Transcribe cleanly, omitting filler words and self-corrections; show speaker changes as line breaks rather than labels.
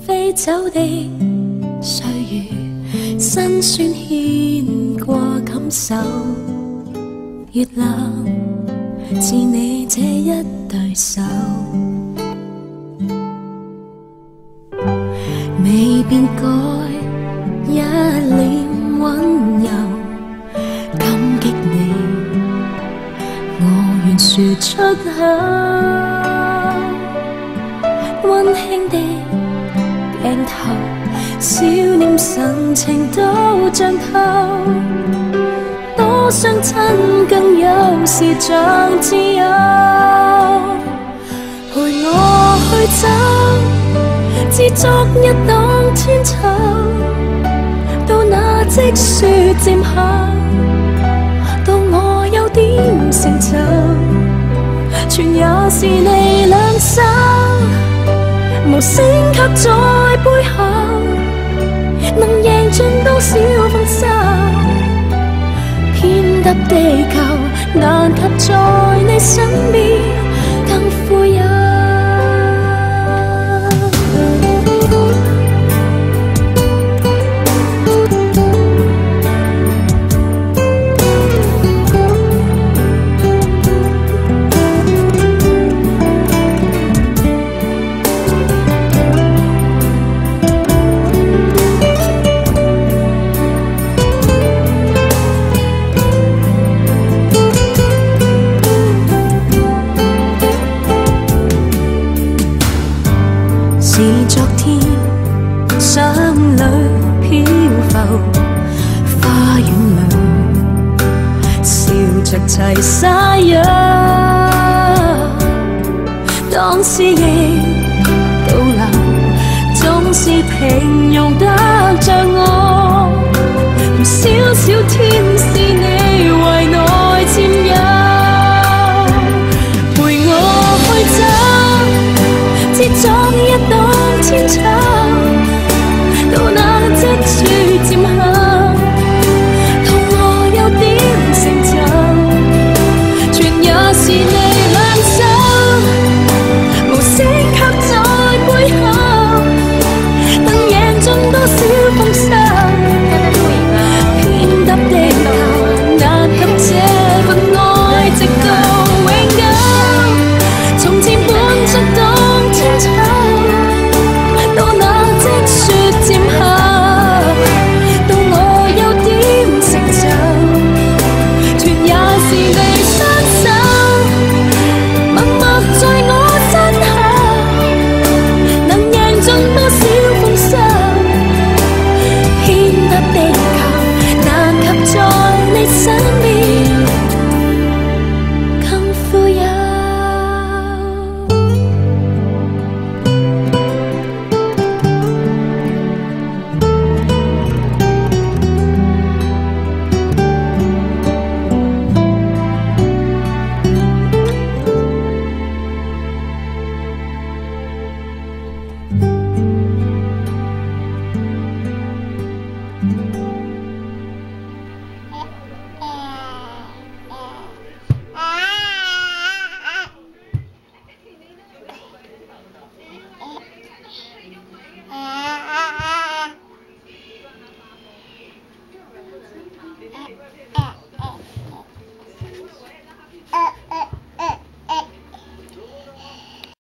飛走的歲月，辛酸牽過感受，越冷似你這一對手，未變改一臉溫柔，感激你，我願說出口，溫馨的鏡頭，笑臉神情都像透，多相親更有時像自由，陪我去走，自昨日當天秋，到那積雪漸厚，到我有點成就，全也是你兩手，無聲卻在背後，能贏盡多少豐收，偏得地球難及在你身邊更富有。是昨天想裏漂浮，花園裏笑着齊灑藥，當思憶倒流，總是平庸得像我，少少天